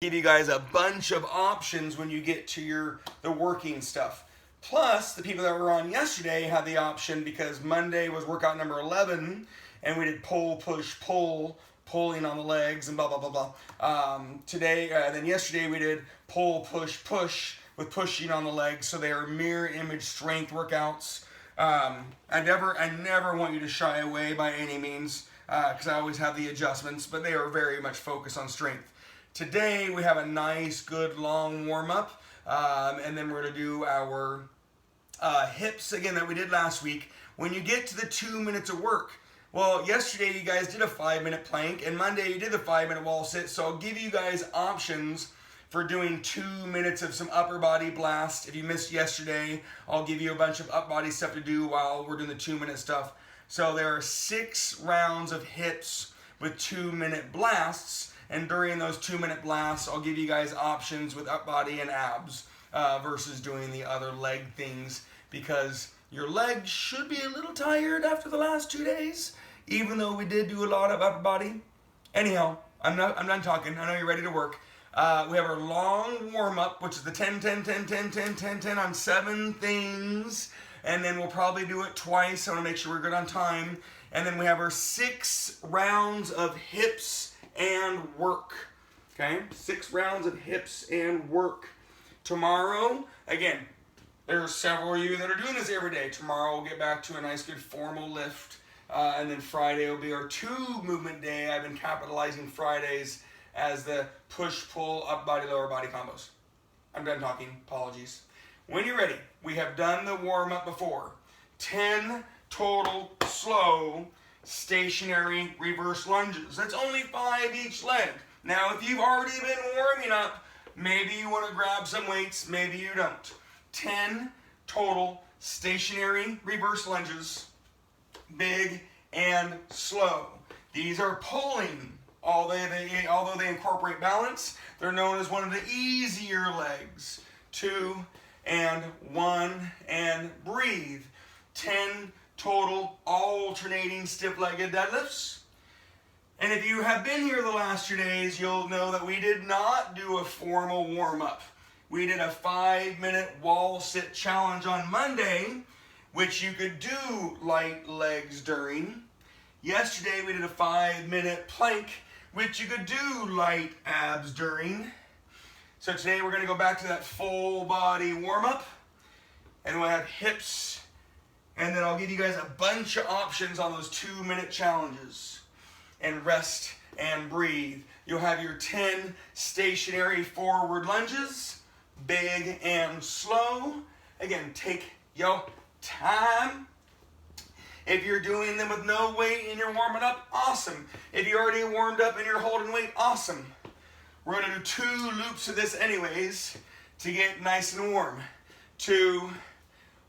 Give you guys a bunch of options when you get to the working stuff. Plus, the people that were on yesterday had the option because Monday was workout number 11, and we did pull, push, pull, pulling on the legs and blah, blah, blah, blah. Then yesterday we did pull, push, push with pushing on the legs. So they are mirror image strength workouts. I never want you to shy away by any means because I always have the adjustments, but they are very much focused on strength. Today we have a nice, good, long warm-up, and then we're going to do our hips again that we did last week. When you get to the 2 minutes of work, well, yesterday you guys did a 5-minute plank, and Monday you did the 5-minute wall sit, so I'll give you guys options for doing 2 minutes of some upper body blast. If you missed yesterday, I'll give you a bunch of upper body stuff to do while we're doing the 2-minute stuff. So there are 6 rounds of hips with 2-minute blasts. And during those 2-minute blasts, I'll give you guys options with up body and abs versus doing the other leg things because your legs should be a little tired after the last 2 days, even though we did do a lot of upper body. Anyhow, I'm done talking. I know you're ready to work. We have our long warm-up, which is the 10, 10, 10, 10, 10, 10, 10 on 7 things. And then we'll probably do it twice. I want to make sure we're good on time. And then we have our 6 rounds of hips and work. Okay, 6 rounds of hips and work. Tomorrow, again, there are several of you that are doing this every day. Tomorrow we'll get back to a nice good formal lift. And then Friday will be our 2 movement day. I've been capitalizing Fridays as the push-pull up body, lower body combos. I'm done talking, apologies. When you're ready, we have done the warm-up before. 10 total slow stationary reverse lunges. That's only 5 each leg. Now, if you've already been warming up, maybe you want to grab some weights, maybe you don't. 10 total stationary reverse lunges, big and slow. These are pulling. Although they incorporate balance, they're known as one of the easier legs. 2 and 1 and breathe. 10 total alternating stiff-legged deadlifts. And if you have been here the last 2 days, you'll know that we did not do a formal warm-up. We did a 5-minute wall sit challenge on Monday, which you could do light legs during. Yesterday we did a 5-minute plank, which you could do light abs during. So today we're going to go back to that full body warm-up, and we'll have hips. And then I'll give you guys a bunch of options on those 2-minute challenges. And rest and breathe. You'll have your 10 stationary forward lunges, big and slow. Again, take your time. If you're doing them with no weight and you're warming up, awesome. If you're already warmed up and you're holding weight, awesome. We're going to do 2 loops of this anyways to get nice and warm. 2,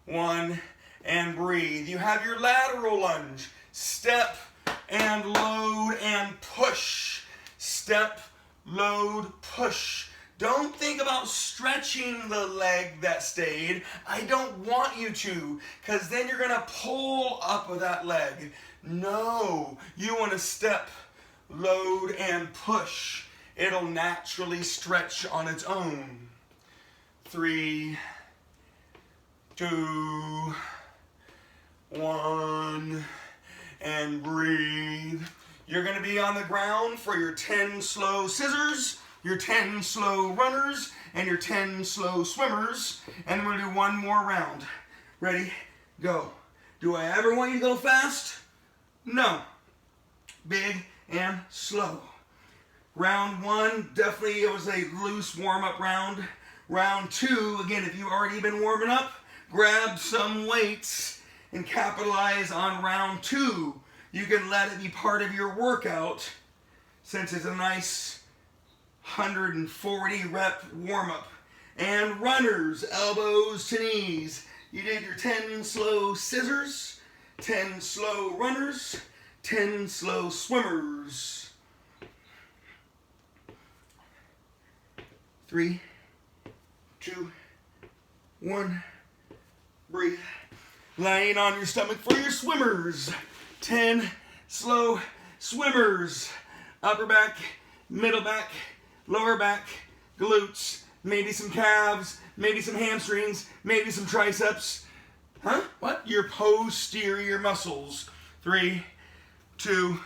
1, and breathe. You have your lateral lunge. Step and load and push. Step, load, push. Don't think about stretching the leg that stayed. I don't want you to, because then you're going to pull up with that leg. No, you want to step, load, and push. It'll naturally stretch on its own. 3, 2, 1, and breathe. You're going to be on the ground for your 10 slow scissors, your 10 slow runners, and your 10 slow swimmers. And we're going to do one more round. Ready? Go. Do I ever want you to go fast? No. Big and slow. Round 1, definitely it was a loose warm-up round. Round 2, again, if you've already been warming up, grab some weights and capitalize on round 2. You can let it be part of your workout since it's a nice 140 rep warm-up. And runners, elbows to knees. You did your 10 slow scissors, 10 slow runners, 10 slow swimmers. 3, 2, 1, breathe. Laying on your stomach for your swimmers. 10 slow swimmers. Upper back, middle back, lower back, glutes, maybe some calves, maybe some hamstrings, maybe some triceps. Huh? What? Your posterior muscles. 3, 2,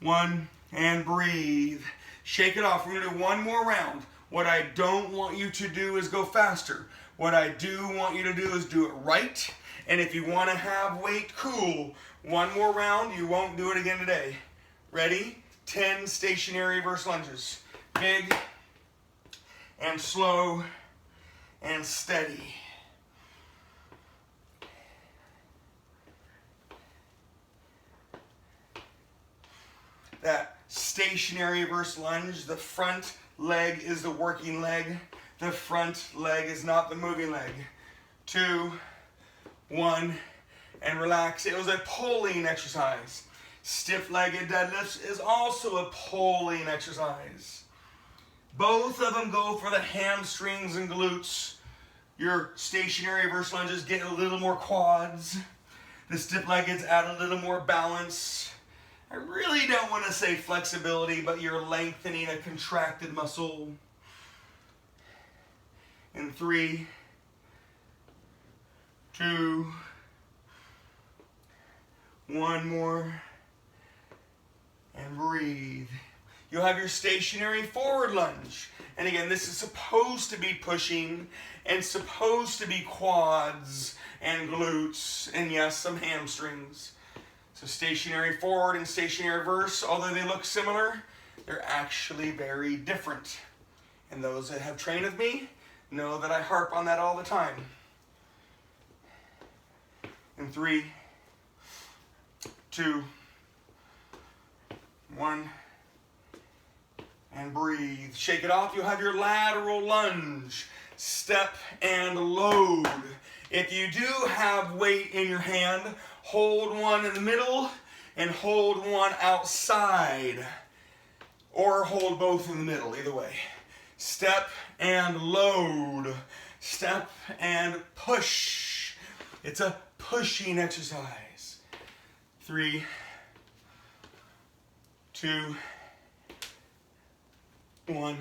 1, and breathe. Shake it off. We're going to do one more round. What I don't want you to do is go faster. What I do want you to do is do it right. And if you want to have weight, cool. One more round. You won't do it again today. Ready? 10 stationary reverse lunges. Big and slow and steady. That stationary reverse lunge, the front leg is the working leg. The front leg is not the moving leg. 2, 1, and relax. It was a pulling exercise. Stiff-legged deadlifts is also a pulling exercise. Both of them go for the hamstrings and glutes. Your stationary reverse lunges get a little more quads. The stiff-leggeds add a little more balance. I really don't want to say flexibility, but you're lengthening a contracted muscle. In 3, 2, 1 more, and breathe. You'll have your stationary forward lunge. And again, this is supposed to be pushing and supposed to be quads and glutes and yes, some hamstrings. So stationary forward and stationary reverse, although they look similar, they're actually very different. And those that have trained with me know that I harp on that all the time. In 3, 2, 1, and breathe. Shake it off. You'll have your lateral lunge. Step and load. If you do have weight in your hand, hold one in the middle and hold one outside. Or hold both in the middle, either way. Step and load. Step and push. It's a pushing exercise. 3, 2, 1,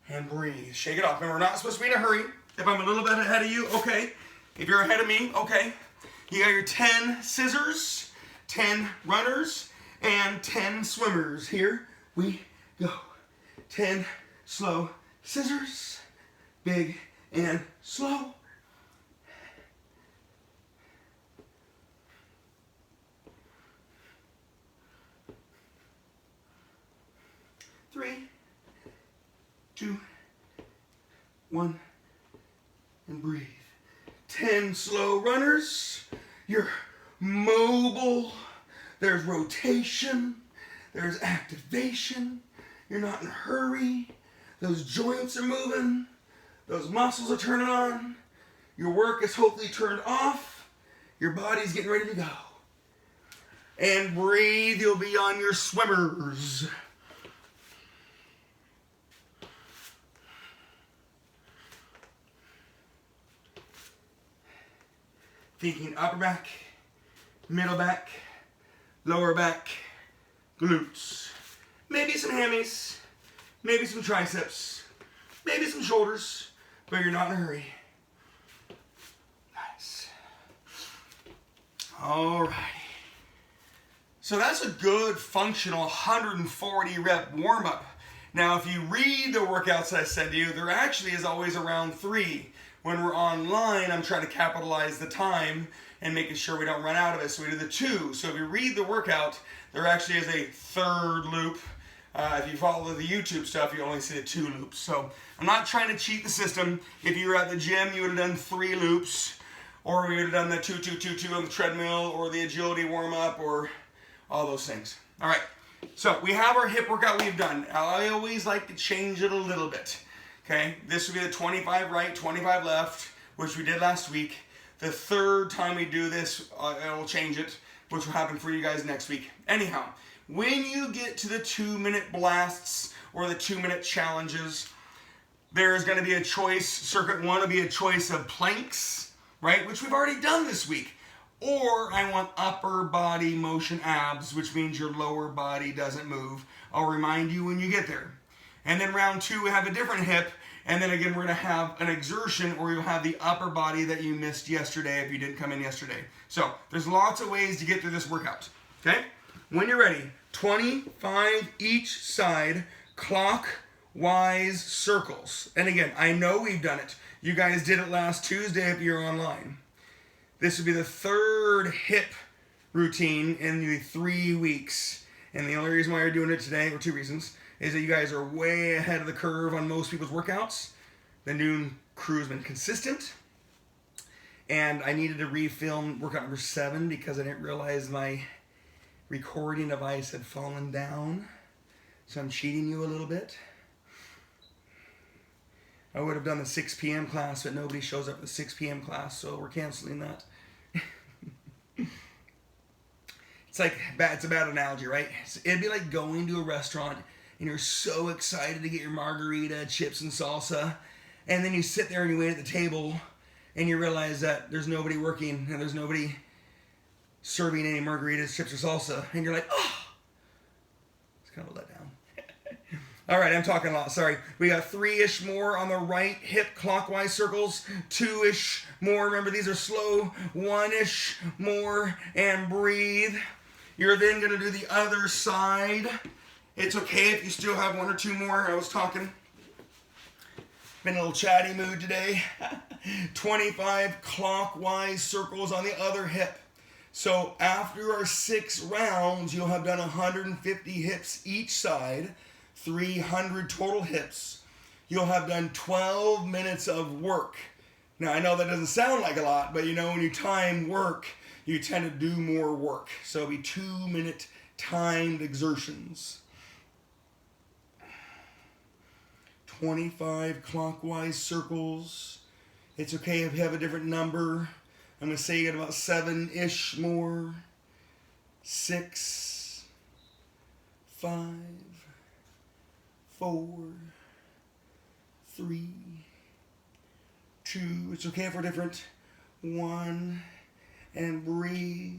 and breathe. Shake it off. Remember, we're not supposed to be in a hurry. If I'm a little bit ahead of you, okay. If you're ahead of me, okay. You got your 10 scissors, 10 runners, and 10 swimmers. Here we go. 10 slow scissors, big and slow. 3, 2, 1, and breathe. 10 slow runners. You're mobile. There's rotation. There's activation. You're not in a hurry. Those joints are moving. Those muscles are turning on. Your work is hopefully turned off. Your body's getting ready to go. And breathe. You'll be on your swimmers. Thinking upper back, middle back, lower back, glutes. Maybe some hammies, maybe some triceps, maybe some shoulders, but you're not in a hurry. Nice. All right. So that's a good functional 140 rep warm up. Now, if you read the workouts that I send you, there actually is always around 3. When we're online, I'm trying to capitalize the time and making sure we don't run out of it, so we do the 2. So if you read the workout, there actually is a 3rd loop. If you follow the YouTube stuff, you only see the 2 loops. So I'm not trying to cheat the system. If you were at the gym, you would have done 3 loops, or we would have done the 2, 2, 2, 2 on the treadmill, or the agility warm-up, or all those things. All right, so we have our hip workout we've done. I always like to change it a little bit. Okay, this would be the 25 right, 25 left, which we did last week. The 3rd time we do this, I will change it, which will happen for you guys next week. Anyhow, when you get to the 2-minute blasts or the 2-minute challenges, there's going to be a choice. Circuit 1 will be a choice of planks, right, which we've already done this week. Or I want upper body motion abs, which means your lower body doesn't move. I'll remind you when you get there. And then round 2, we have a different hip. And then again, we're going to have an exertion, or you'll have the upper body that you missed yesterday if you didn't come in yesterday. So there's lots of ways to get through this workout. Okay? When you're ready, 25 each side, clockwise circles. And again, I know we've done it. You guys did it last Tuesday if you're online. This would be the 3rd hip routine in the 3 weeks. And the only reason why you're doing it today, or 2 reasons, is that you guys are way ahead of the curve on most people's workouts. The noon crew's been consistent. And I needed to refilm workout number 7 because I didn't realize my recording device had fallen down. So I'm cheating you a little bit. I would have done the 6 p.m. class, but nobody shows up for the 6 p.m. class, so we're canceling that. It's a bad analogy, right? It'd be like going to a restaurant and you're so excited to get your margarita, chips, and salsa, and then you sit there and you wait at the table and you realize that there's nobody working and there's nobody serving any margaritas, chips, or salsa, and you're like, oh! It's kind of a letdown. All right, I'm talking a lot, sorry. We got 3-ish more on the right hip clockwise circles, 2-ish more, remember these are slow, 1-ish more, and breathe. You're then gonna do the other side. It's okay if you still have 1 or 2 more. I was talking. Been in a little chatty mood today. 25 clockwise circles on the other hip. So after our 6 rounds, you'll have done 150 hips each side, 300 total hips. You'll have done 12 minutes of work. Now, I know that doesn't sound like a lot, but you know, when you time work, you tend to do more work. So it'll be 2-minute timed exertions. 25 clockwise circles. It's okay if you have a different number. I'm going to say you get about 7-ish more. 6, 5, 4, 3, 2. It's okay if we're different. 1, and breathe.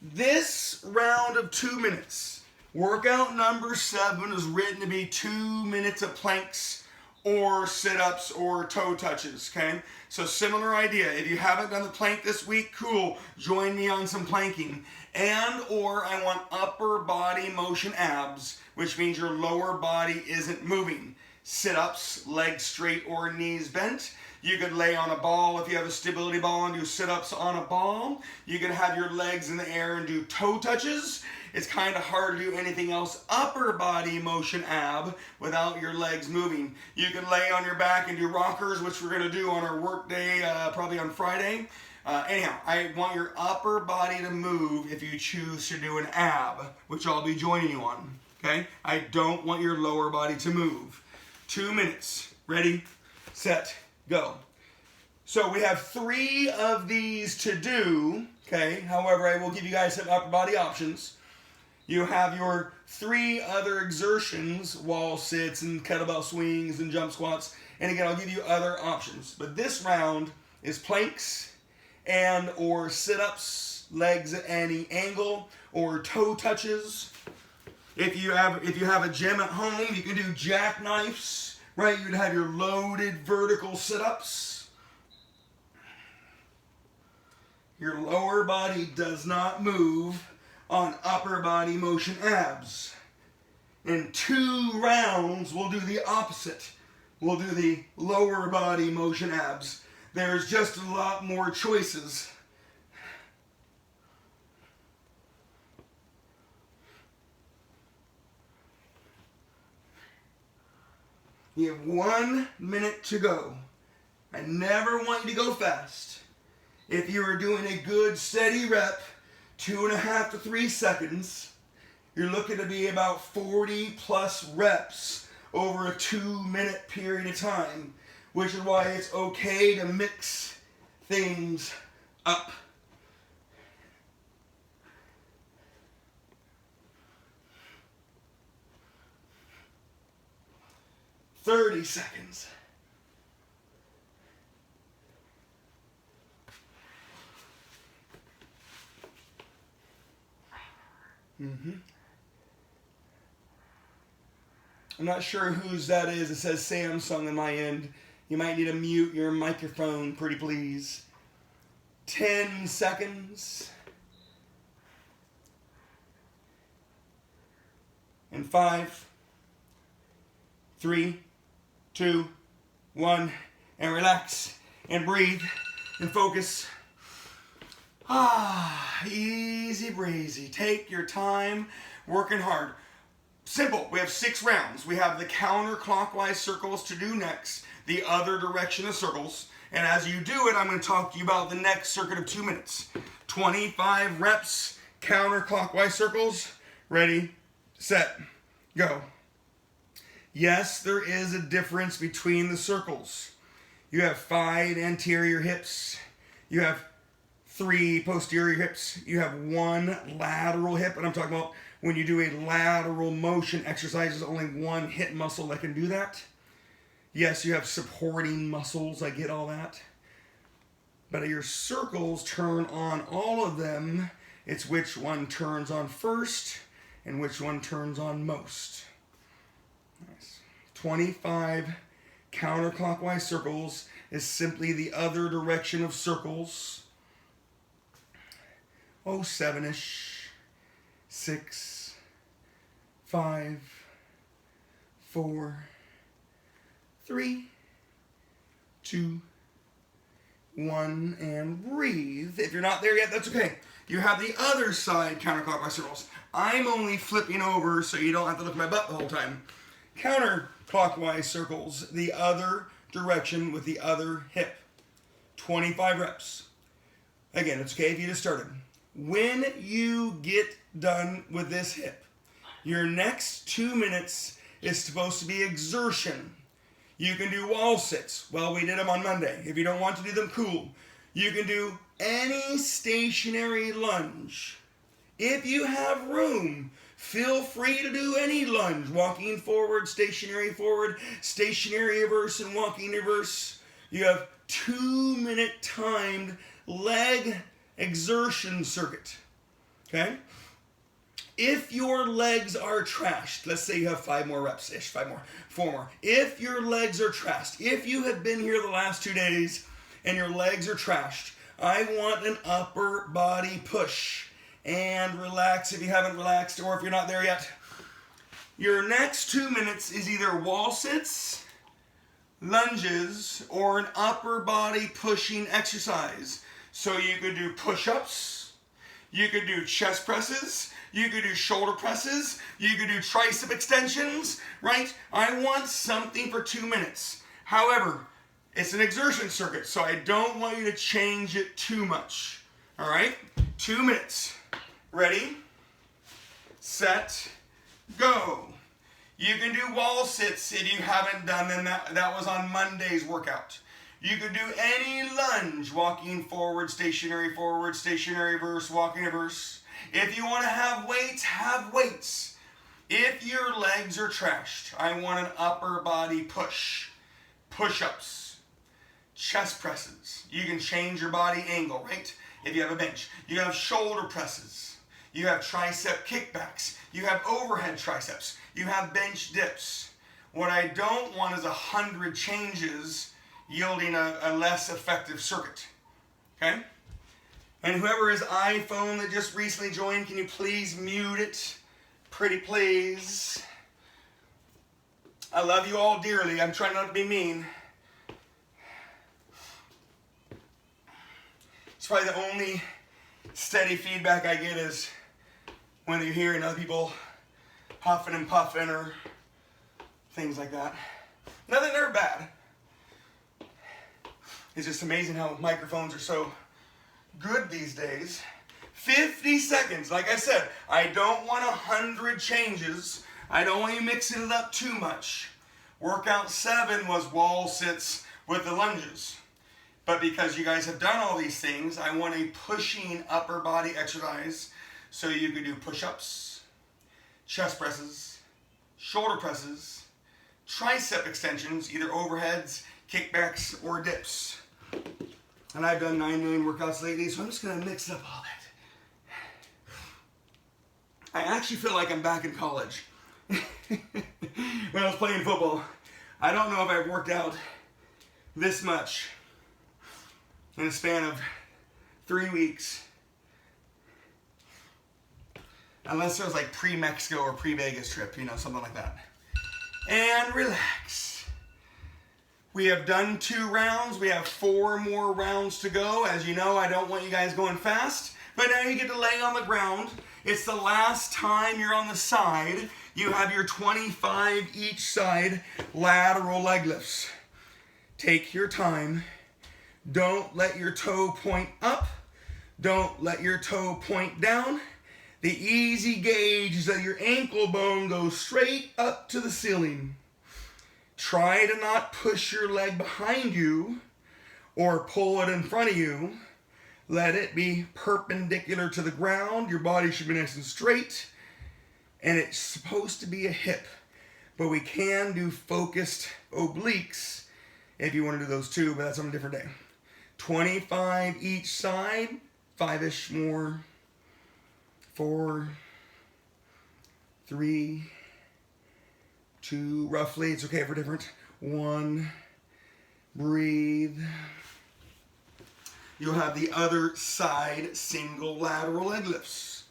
This round of 2 minutes, workout number 7 is written to be 2 minutes of planks or sit-ups or toe touches, okay? So similar idea. If you haven't done the plank this week, cool. Join me on some planking. And or I want upper body motion abs, which means your lower body isn't moving. Sit-ups, legs straight or knees bent. You could lay on a ball if you have a stability ball and do sit-ups on a ball. You can have your legs in the air and do toe touches. It's kind of hard to do anything else upper body motion ab without your legs moving. You can lay on your back and do rockers, which we're going to do on our work day, probably on Friday. Anyhow, I want your upper body to move if you choose to do an ab, which I'll be joining you on. Okay? I don't want your lower body to move. 2 minutes. Ready, set, go. So we have 3 of these to do. Okay? However, I will give you guys some upper body options. You have your 3 other exertions, wall sits and kettlebell swings and jump squats. And again, I'll give you other options. But this round is planks and or sit-ups, legs at any angle, or toe touches. If you have a gym at home, you can do jackknifes, right? You'd have your loaded vertical sit-ups. Your lower body does not move on upper body motion abs. In 2 rounds, we'll do the opposite. We'll do the lower body motion abs. There's just a lot more choices. You have 1 minute to go. I never want you to go fast. If you are doing a good steady rep, 2.5 to 3 seconds, you're looking to be about 40 plus reps over a 2-minute period of time, which is why it's okay to mix things up. "30 seconds. I'm not sure whose that is. It says Samsung on my end. You might need to mute your microphone, pretty please. 10 seconds. And 5, 3, 2, 1, and relax and breathe and focus. Easy breezy. Take your time, working hard. Simple. We have 6 rounds. We have the counterclockwise circles to do next, the other direction of circles. And as you do it, I'm going to talk to you about the next circuit of 2 minutes. 25 reps, counterclockwise circles. Ready, set, go. Yes, there is a difference between the circles. You have 5 anterior hips. You have 3 posterior hips. You have 1 lateral hip. And I'm talking about when you do a lateral motion exercise, there's only 1 hip muscle that can do that. Yes, you have supporting muscles. I get all that. But your circles turn on all of them. It's which one turns on first and which one turns on most. Nice. 25 counterclockwise circles is simply the other direction of circles. 7-ish. 6, 5, 4, 3, 2, 1, and breathe. If you're not there yet, that's okay. You have the other side counterclockwise circles. I'm only flipping over so you don't have to look at my butt the whole time. Counterclockwise circles, the other direction with the other hip. 25 reps. Again, it's okay if you just started. When you get done with this hip, your next 2 minutes is supposed to be exertion. You can do wall sits. Well, we did them on Monday. If you don't want to do them, cool. You can do any stationary lunge. If you have room, feel free to do any lunge. Walking forward, stationary reverse, and walking reverse. You have 2-minute timed leg exertion circuit. Okay? If your legs are trashed, let's say you have 5 more reps-ish, 4 more. If your legs are trashed, if you have been here the last 2 days and your legs are trashed, I want an upper body push. And relax if you haven't relaxed or if you're not there yet. Your next 2 minutes is either wall sits, lunges, or an upper body pushing exercise. So you could do push-ups, you could do chest presses, you could do shoulder presses, you could do tricep extensions, right? I want something for 2 minutes. However, it's an exertion circuit, so I don't want you to change it too much. All right? 2 minutes. Ready, set, go. You can do wall sits if you haven't done them. That was on Monday's workout. You could do any lunge, walking forward, stationary reverse, walking reverse. If you want to have weights. If your legs are trashed, I want an upper body push. Push-ups, chest presses. You can change your body angle, right? If you have a bench. You have shoulder presses. You have tricep kickbacks. You have overhead triceps. You have bench dips. What I don't want is 100 changes yielding a less effective circuit. Okay? And whoever is iPhone that just recently joined, can you please mute it? Pretty please. I love you all dearly. I'm trying not to be mean. It's probably the only steady feedback I get is when you're hearing other people huffing and puffing or things like that. Nothing they're bad. It's just amazing how microphones are so good these days. 50 seconds. Like I said, I don't want 100 changes. I don't want you mixing it up too much. Workout 7 was wall sits with the lunges. But because you guys have done all these things, I want a pushing upper body exercise. So you could do push-ups, chest presses, shoulder presses, tricep extensions, either overheads, kickbacks, or dips. And I've done 9 million workouts lately, so I'm just going to mix up all that. I actually feel like I'm back in college. when I was playing football. I don't know if I've worked out this much in a span of 3 weeks. Unless it was like pre-Mexico or pre-Vegas trip, you know, something like that. And relax. We have done 2 rounds. We have 4 more rounds to go. As you know, I don't want you guys going fast. But now you get to lay on the ground. It's the last time you're on the side. You have your 25 each side lateral leg lifts. Take your time. Don't let your toe point up. Don't let your toe point down. The easy gauge is that your ankle bone goes straight up to the ceiling. Try to not push your leg behind you or pull it in front of you. Let it be perpendicular to the ground. Your body should be nice and straight. And it's supposed to be a hip. But we can do focused obliques if you want to do those too, but that's on a different day. 25 each side, 5-ish more. 4, 3, 2, roughly. It's okay for different. 1, breathe. You'll have the other side single lateral leg lifts.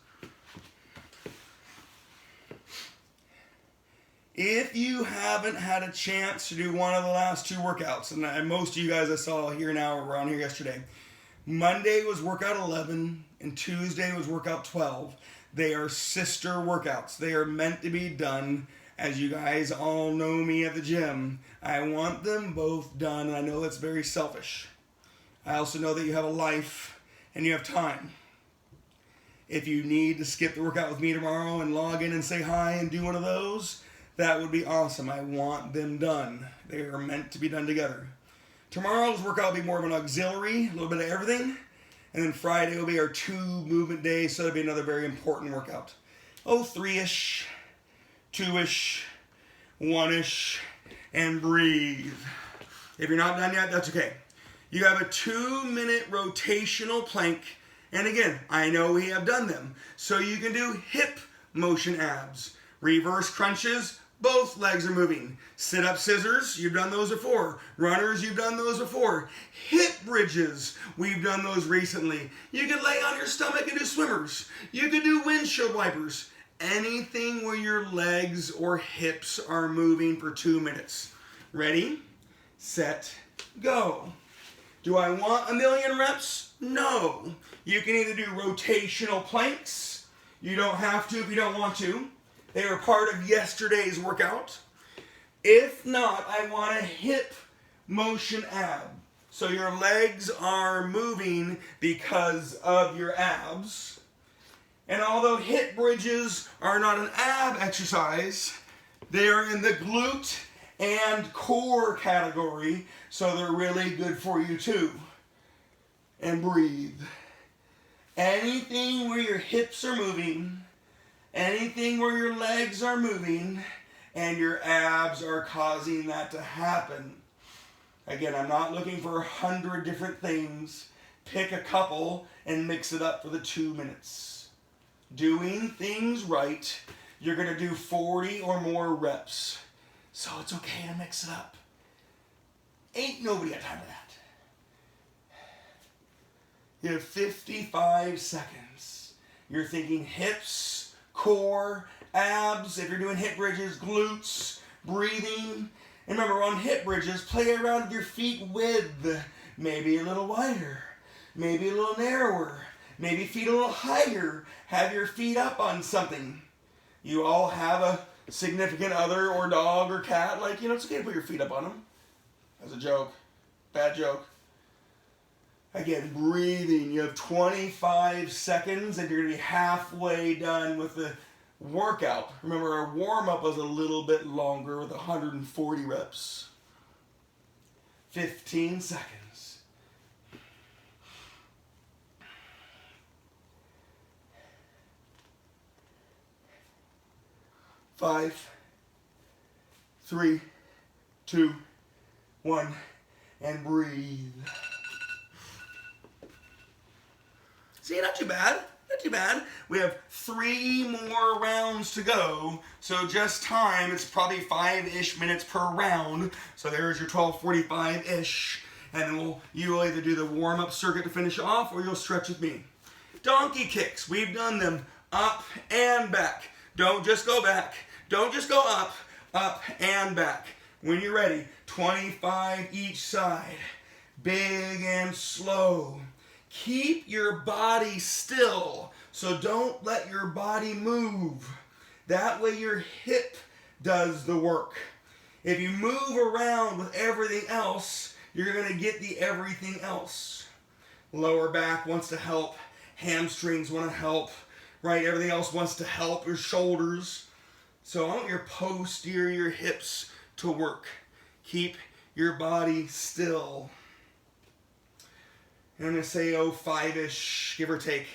If you haven't had a chance to do one of the last 2 workouts, and most of you guys I saw here now were on here yesterday, Monday was workout 11 and Tuesday was workout 12. They are sister workouts. They are meant to be done. As you guys all know me at the gym, I want them both done, and I know that's very selfish. I also know that you have a life and you have time. If you need to skip the workout with me tomorrow and log in and say hi and do one of those, that would be awesome. I want them done. They are meant to be done together. Tomorrow's workout will be more of an auxiliary, a little bit of everything. And then Friday will be our 2 movement days, so it'll be another very important workout. 3-ish, 2-ish, 1-ish, and breathe. If you're not done yet, that's okay. You have a 2-minute rotational plank. And again, I know we have done them. So you can do hip motion abs. Reverse crunches. Both legs are moving. Sit-up scissors, you've done those before. Runners, you've done those before. Hip bridges, we've done those recently. You could lay on your stomach and do swimmers. You could do windshield wipers. Anything where your legs or hips are moving for 2 minutes. Ready, set, go. Do I want a million reps? No. You can either do rotational planks. You don't have to if you don't want to. They were part of yesterday's workout. If not, I want a hip motion ab. So your legs are moving because of your abs. And although hip bridges are not an ab exercise, they are in the glute and core category, so they're really good for you too. And breathe. Anything where your hips are moving, anything where your legs are moving and your abs are causing that to happen. Again, I'm not looking for 100 different things. Pick a couple and mix it up for the 2 minutes. Doing things right, you're going to do 40 or more reps. So it's okay to mix it up. Ain't nobody got time for that. You have 55 seconds. You're thinking hips, core, abs, if you're doing hip bridges, glutes, breathing. And remember, on hip bridges, play around with your feet width. Maybe a little wider, maybe a little narrower, maybe feet a little higher. Have your feet up on something. You all have a significant other or dog or cat. Like, it's okay to put your feet up on them. As a joke. Bad joke. Again, breathing. You have 25 seconds and you're going to be halfway done with the workout. Remember, our warm-up was a little bit longer with 140 reps. 15 seconds. Five, 3, 2, 1, and breathe. See, not too bad. Not too bad. We have 3 more rounds to go. So just time, it's probably 5-ish minutes per round. So there's your 12:45-ish. And then you'll either do the warm-up circuit to finish off, or you'll stretch with me. Donkey kicks, we've done them up and back. Don't just go back. Don't just go up and back. When you're ready, 25 each side. Big and slow. Keep your body still, so don't let your body move. That way your hip does the work. If you move around with everything else, you're going to get the everything else. Lower back wants to help. Hamstrings want to help. Right? Everything else wants to help. Your shoulders. So I want your posterior hips to work. Keep your body still. And I'm going to say, 5-ish, give or take.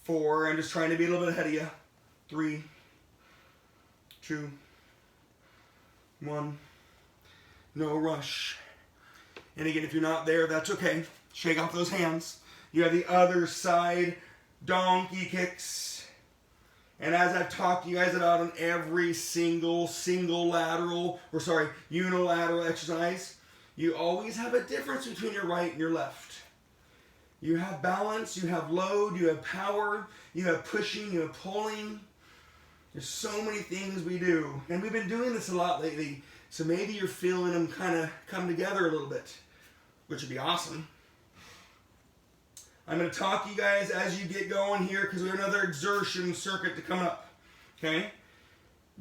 4. I'm just trying to be a little bit ahead of you. 3, 2, 1. No rush. And again, if you're not there, that's okay. Shake off those hands. You have the other side, donkey kicks. And as I've talked to you guys about on every unilateral exercise, you always have a difference between your right and your left. You have balance, you have load, you have power, you have pushing, you have pulling. There's so many things we do. And we've been doing this a lot lately, so maybe you're feeling them kind of come together a little bit, which would be awesome. I'm going to talk to you guys as you get going here because we have another exertion circuit to come up. Okay?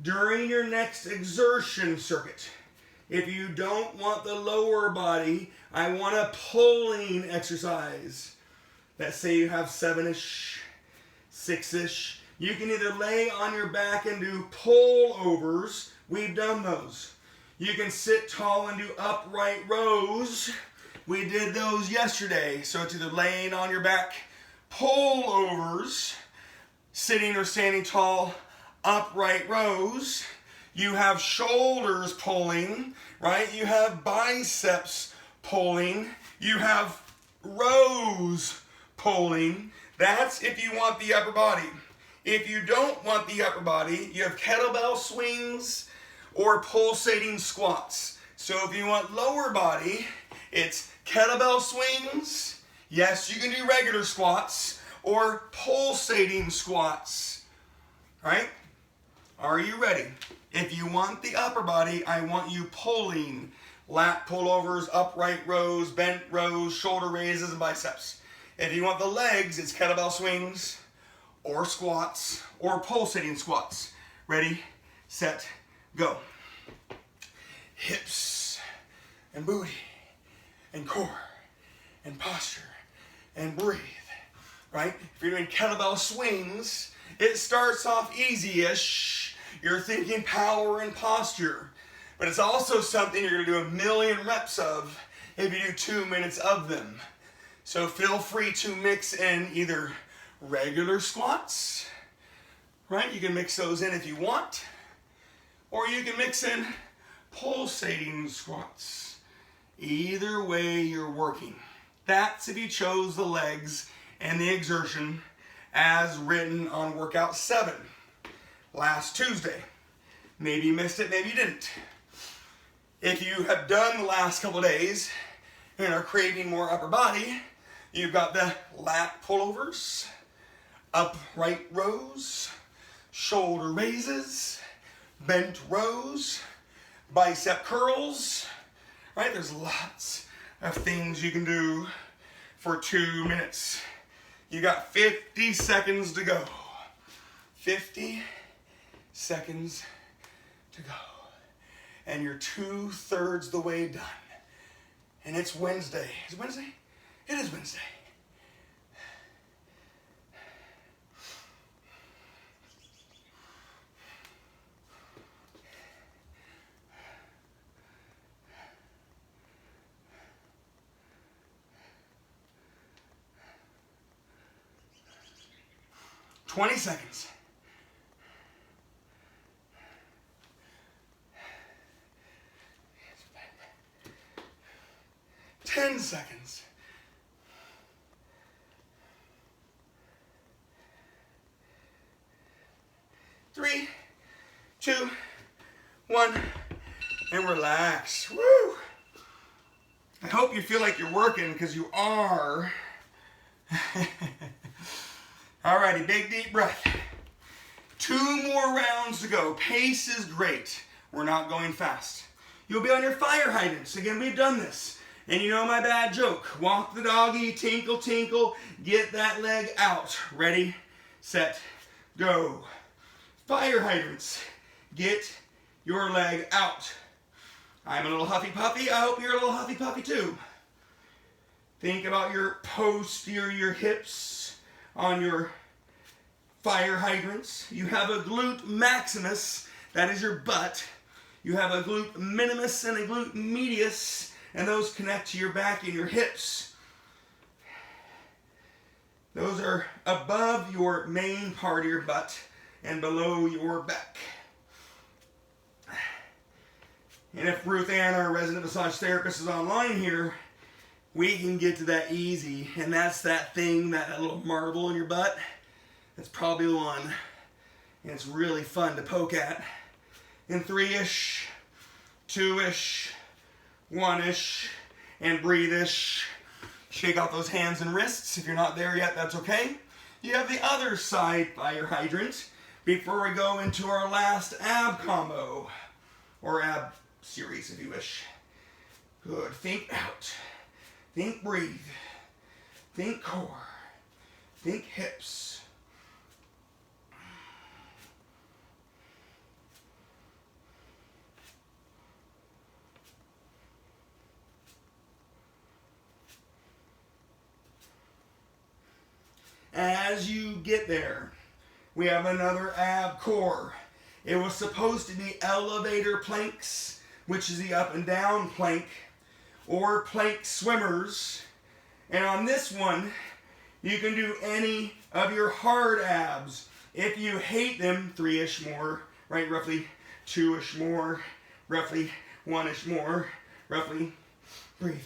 During your next exertion circuit, if you don't want the lower body, I want a pulling exercise. Let's say you have 7-ish, 6-ish. You can either lay on your back and do pull overs. We've done those. You can sit tall and do upright rows. We did those yesterday. So it's either laying on your back, pull overs, sitting or standing tall, upright rows. You have shoulders pulling, right? You have biceps pulling. You have rows pulling. That's if you want the upper body. If you don't want the upper body, you have kettlebell swings or pulsating squats. So if you want lower body, it's kettlebell swings. Yes, you can do regular squats or pulsating squats. All right? Are you ready? If you want the upper body, I want you pulling. Lat pullovers, upright rows, bent rows, shoulder raises, and biceps. If you want the legs, it's kettlebell swings or squats or pulsating squats. Ready, set, go. Hips and booty and core and posture and breathe. Right? If you're doing kettlebell swings, it starts off easy-ish. You're thinking power and posture. But it's also something you're going to do 1,000,000 reps of if you do 2 minutes of them. So feel free to mix in either regular squats, right? You can mix those in if you want. Or you can mix in pulsating squats. Either way you're working. That's if you chose the legs and the exertion as written on workout 7 last Tuesday. Maybe you missed it, maybe you didn't. If you have done the last couple days and are craving more upper body, you've got the lat pullovers, upright rows, shoulder raises, bent rows, bicep curls, right? There's lots of things you can do for 2 minutes. You got 50 seconds to go. 50 seconds to go. And you're 2/3 the way done. And it's Wednesday. Is it Wednesday? It is Wednesday. "20 seconds. 10 seconds. and relax. Woo! I hope you feel like you're working, because you are. Alrighty, big deep breath. 2 more rounds to go. Pace is great. We're not going fast. You'll be on your fire hydrants. Again, we've done this. And you know my bad joke. Walk the doggy, tinkle, tinkle. Get that leg out. Ready, set, go. Fire hydrants. Get your leg out. I'm a little huffy puffy. I hope you're a little huffy puffy too. Think about your posterior hips on your fire hydrants. You have a glute maximus, that is your butt. You have a glute minimus and a glute medius, and those connect to your back and your hips. Those are above your main part of your butt and below your back. And if Ruth Ann, our resident massage therapist, is online here, we can get to that easy. And that's that thing, that little marble in your butt. That's probably the one. And it's really fun to poke at. In 3-ish, 2-ish, 1-ish, and breathe-ish. Shake out those hands and wrists. If you're not there yet, that's okay. You have the other side fire hydrant before we go into our last ab combo, or ab series if you wish. Good. Think out. Think breathe. Think core. Think hips. As you get there, we have another ab core. It was supposed to be elevator planks, which is the up and down plank, or plank swimmers. And on this one, you can do any of your hard abs. If you hate them, 3-ish more, right? Roughly 2-ish more, roughly 1-ish more, roughly. Breathe.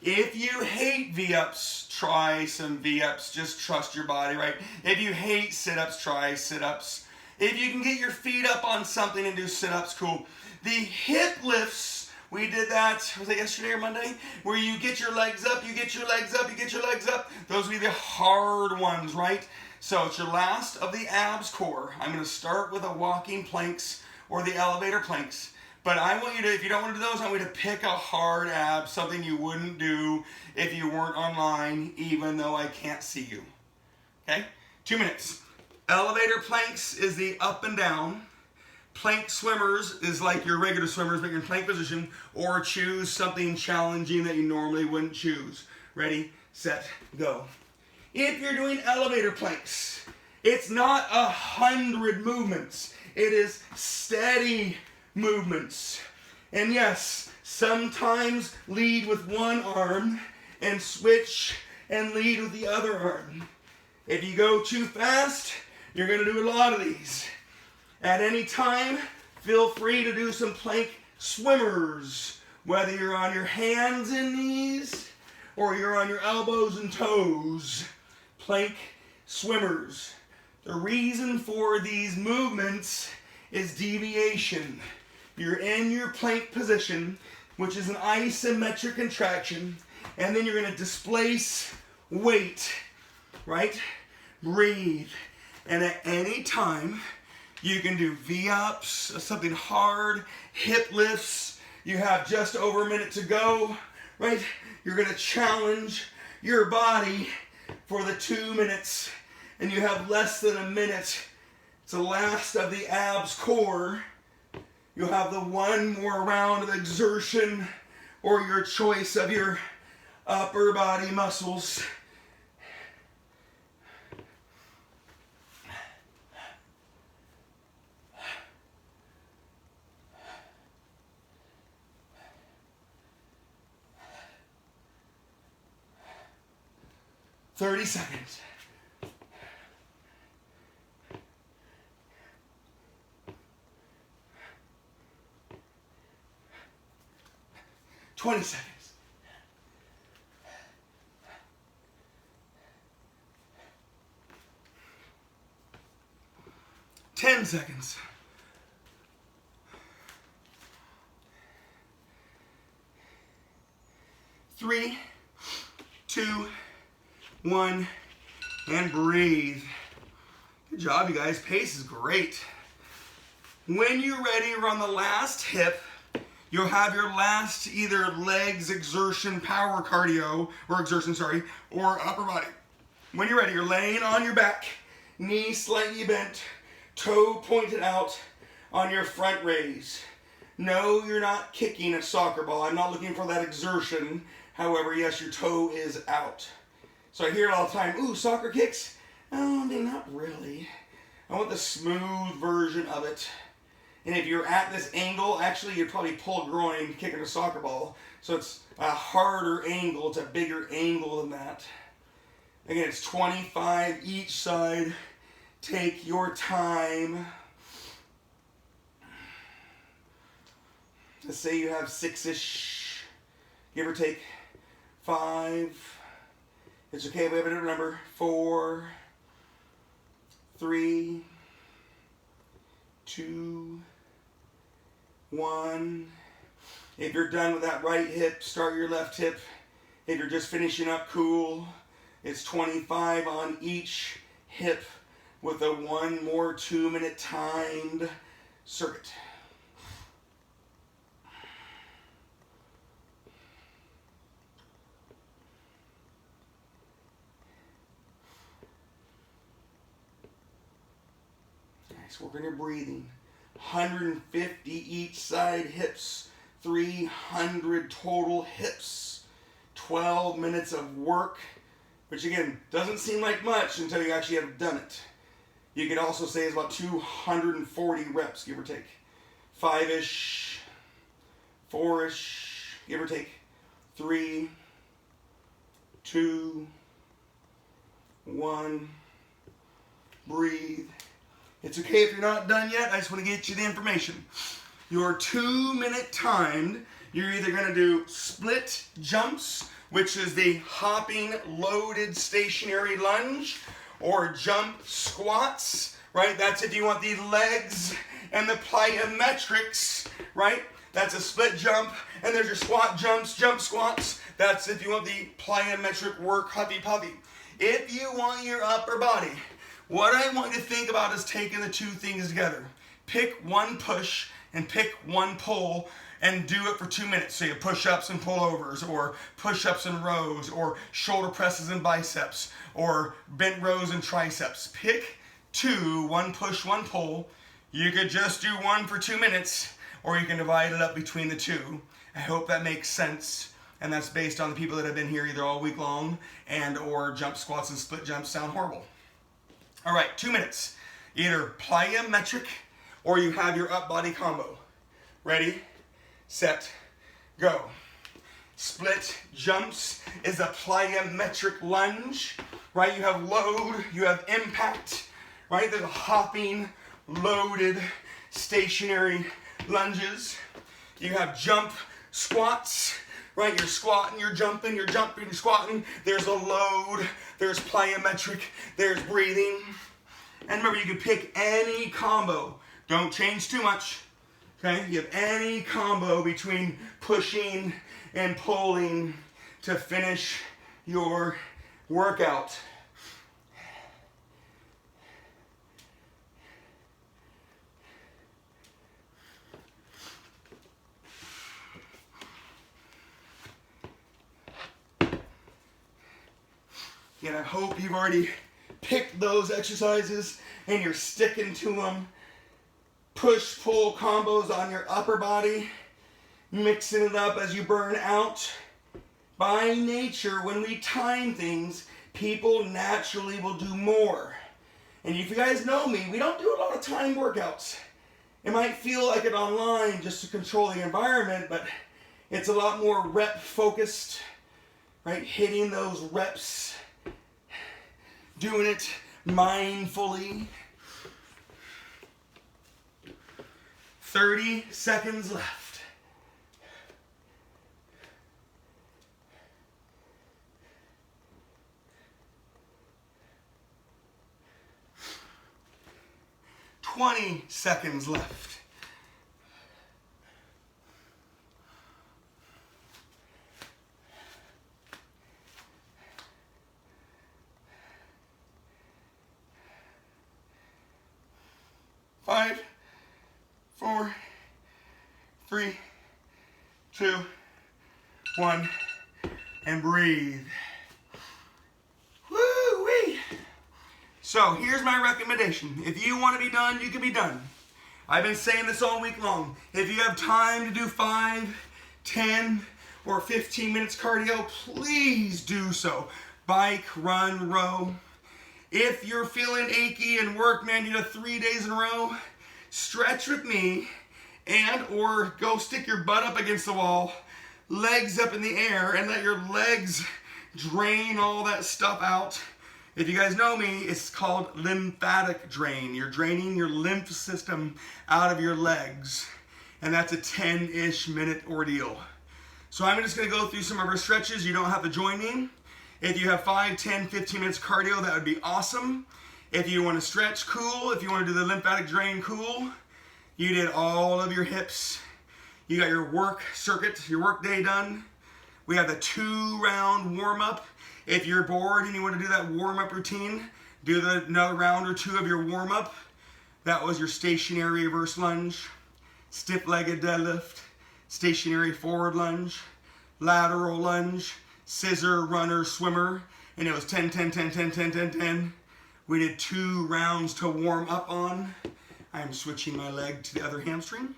If you hate V-ups, try some V-ups. Just trust your body, right? If you hate sit-ups, try sit-ups. If you can get your feet up on something and do sit-ups, cool. The hip lifts, we did that, was it yesterday or Monday? Where you get your legs up, you get your legs up, you get your legs up. Those will be the hard ones, right? So it's your last of the abs core. I'm going to start with the walking planks or the elevator planks. But I want you to, if you don't want to do those, I want you to pick a hard ab, something you wouldn't do if you weren't online, even though I can't see you. Okay? 2 minutes. Elevator planks is the up and down. Plank swimmers is like your regular swimmers, but you're in plank position, or choose something challenging that you normally wouldn't choose. Ready, set, go. If you're doing elevator planks, it's not 100 movements. It is steady movements. And yes, sometimes lead with one arm and switch and lead with the other arm. If you go too fast, you're going to do a lot of these. At any time, feel free to do some plank swimmers, whether you're on your hands and knees or you're on your elbows and toes. Plank swimmers. The reason for these movements is deviation. You're in your plank position, which is an isometric contraction, and then you're going to displace weight, right? Breathe. And at any time, you can do V-ups, something hard, hip lifts. You have just over a minute to go, right? You're going to challenge your body for the 2 minutes, and you have less than a minute. It's the last of the abs core. You'll have the one more round of exertion or your choice of your upper body muscles. $30. 20 seconds. 10 seconds. 3, 2, 1, and breathe. Good job, you guys. Pace is great. When you're ready, we're on the last hip. You'll have your last either legs exertion, power cardio, or exertion, sorry, or upper body. When you're ready, you're laying on your back, knee slightly bent, toe pointed out on your front raise. No, you're not kicking a soccer ball. I'm not looking for that exertion. However, yes, your toe is out. So I hear it all the time, ooh, soccer kicks? Oh, I mean, not really. I want the smooth version of it. And if you're at this angle, actually you'd probably pull a groin kicking a soccer ball. So it's a harder angle, it's a bigger angle than that. Again, it's 25 each side. Take your time. Let's say you have 6-ish, give or take 5. It's okay if we have a different number. 4, 3, 2, 1. If you're done with that right hip, start your left hip. If you're just finishing up, cool. It's 25 on each hip with a 1 more 2-minute timed circuit. Nice, work on your breathing. 150 each side hips, 300 total hips, 12 minutes of work, which again, doesn't seem like much until you actually have done it. You could also say it's about 240 reps, give or take. 5-ish, 4-ish, give or take. 3, 2, 1, breathe. It's okay if you're not done yet, I just want to get you the information. Your 2-minute timed, you're either going to do split jumps, which is the hopping loaded stationary lunge, or jump squats, right? That's if you want the legs and the plyometrics, right? That's a split jump, and there's your squat jumps, jump squats. That's if you want the plyometric work, huffy puffy. If you want your upper body, what I want you to think about is taking the two things together. Pick one push and pick one pull and do it for 2 minutes. So you have push-ups and pullovers, or push-ups and rows, or shoulder presses and biceps, or bent rows and triceps. Pick 2, one push, one pull. You could just do one for 2 minutes, or you can divide it up between the two. I hope that makes sense. And that's based on the people that have been here either all week long and or jump squats and split jumps sound horrible. All right, 2 minutes. Either plyometric or you have your up body combo. Ready, set, go. Split jumps is a plyometric lunge, right? You have load, you have impact, right? There's a hopping, loaded, stationary lunges. You have jump squats, right? You're squatting, you're jumping, you're squatting. There's a load, there's plyometric, there's breathing. And remember, you can pick any combo. Don't change too much, okay? You have any combo between pushing and pulling to finish your workout. And I hope you've already picked those exercises and you're sticking to them. Push-pull combos on your upper body, mixing it up as you burn out. By nature, when we time things, people naturally will do more. And if you guys know me, we don't do a lot of time workouts. It might feel like it online just to control the environment, but it's a lot more rep focused, right? Hitting those reps, doing it mindfully. 30 seconds left. Twenty seconds left. 2, 1, and breathe. Woo-wee. So here's my recommendation. If you want to be done, you can be done. I've been saying this all week long. If you have time to do 5, 10, or 15 minutes cardio, please do so. Bike, run, row. If you're feeling achy and work, man, you know, 3 days in a row, stretch with me and or go stick your butt up against the wall, legs up in the air, and let your legs drain all that stuff out. If you guys know me, it's called lymphatic drain. You're draining your lymph system out of your legs, and that's a 10-ish minute ordeal. So I'm just gonna go through some of our stretches. You don't have to join me. If you have 5, 10, 15 minutes cardio, that would be awesome. If you wanna stretch, cool. If you wanna do the lymphatic drain, cool. You did all of your hips. You got your work circuit, your work day done. We have the 2-round warm-up. If you're bored and you want to do that warm-up routine, do another round or 2 of your warm-up. That was your stationary reverse lunge, stiff-legged deadlift, stationary forward lunge, lateral lunge, scissor, runner, swimmer, and it was 10, 10, 10, 10, 10, 10, 10. We did 2 rounds to warm up on. I'm switching my leg to the other hamstring.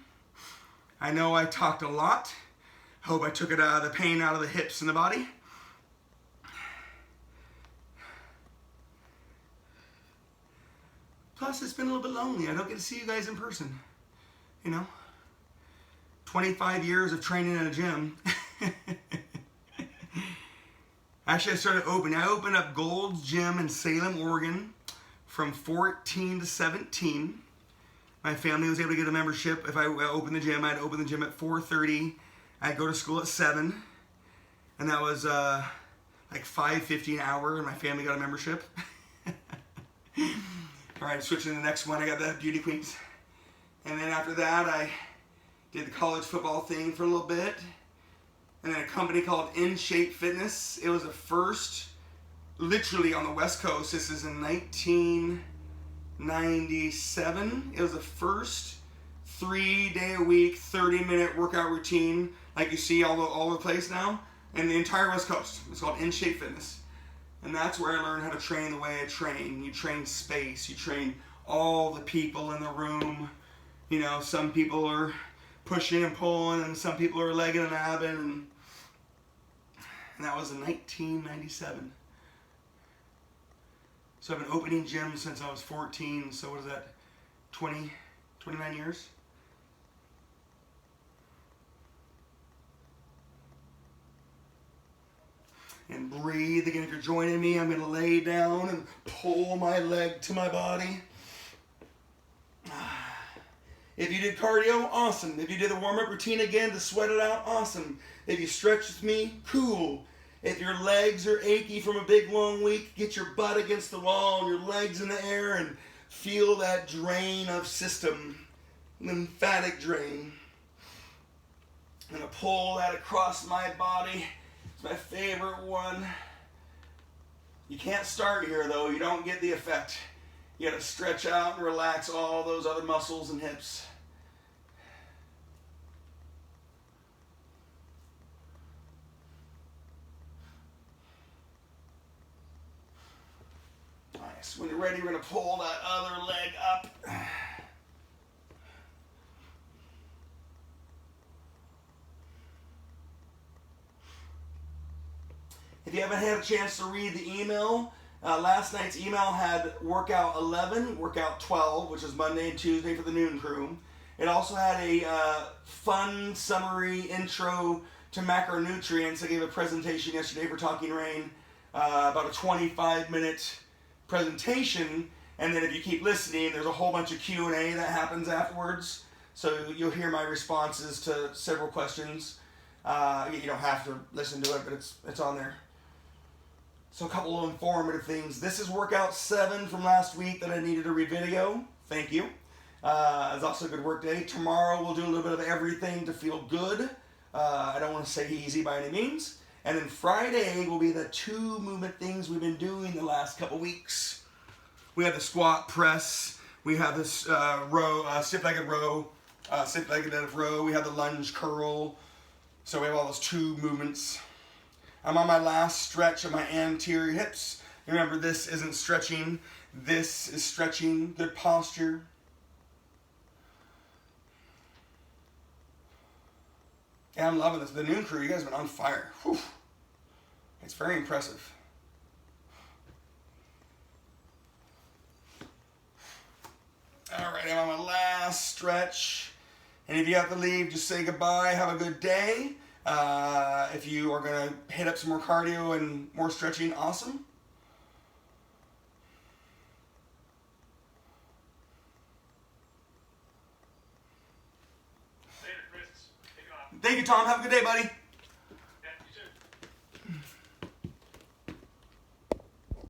I know I talked a lot. Hope I took the pain out of the hips and the body. Plus, it's been a little bit lonely. I don't get to see you guys in person. You know, 25 years of training in a gym. Actually, I opened up Gold's Gym in Salem, Oregon from 14 to 17. My family was able to get a membership. If I opened the gym, I'd open the gym at 4:30. I'd go to school at 7. And that was like $5.50 an hour, and my family got a membership. All right, switching to the next one. I got the Beauty Queens. And then after that, I did the college football thing for a little bit. And then a company called In Shape Fitness. It was the first, literally on the West Coast. This is in 1997. It was the first 3-day-a-week, 30-minute workout routine, like you see all over the place now, in the entire West Coast. It's called In Shape Fitness. And that's where I learned how to train the way I train. You train space. You train all the people in the room. You know, some people are pushing and pulling, and some people are legging and abbing. And that was in 1997. So I've been opening gyms since I was 14. So what is that? 29 years? And breathe. Again, if you're joining me, I'm going to lay down and pull my leg to my body. If you did cardio, awesome. If you did the warm-up routine again to sweat it out, awesome. If you stretch with me, cool. If your legs are achy from a big, long week, get your butt against the wall and your legs in the air and feel that drain of system, lymphatic drain. I'm going to pull that across my body. It's my favorite one. You can't start here though. You don't get the effect. You got to stretch out and relax all those other muscles and hips. Nice. When you're ready, we're going to pull that other leg up. If you haven't had a chance to read the email, last night's email had workout 11, workout 12, which is Monday and Tuesday for the noon crew. It also had a fun summary intro to macronutrients. I gave a presentation yesterday for Talking Rain, about a 25-minute presentation. And then if you keep listening, there's a whole bunch of Q&A that happens afterwards. So you'll hear my responses to several questions. You don't have to listen to it, but it's on there. So a couple of informative things. This is workout 7 from last week that I needed to revideo. Thank you. It's also a good work day. Tomorrow we'll do a little bit of everything to feel good. I don't want to say easy by any means. And then Friday will be the 2 movement things we've been doing the last couple weeks. We have the squat press. We have this stiff-legged row, stiff-legged deadlift row. We have the lunge curl. So we have all those two movements. I'm on my last stretch of my anterior hips. Remember, this isn't stretching. This is stretching. Good posture. Yeah, I'm loving this. The noon crew, you guys have been on fire. Whew. It's very impressive. All right, I'm on my last stretch. And if you have to leave, just say goodbye. Have a good day. If you are going to hit up some more cardio and more stretching, awesome. Later, Chris. Take it off. Thank you, Tom. Have a good day, buddy.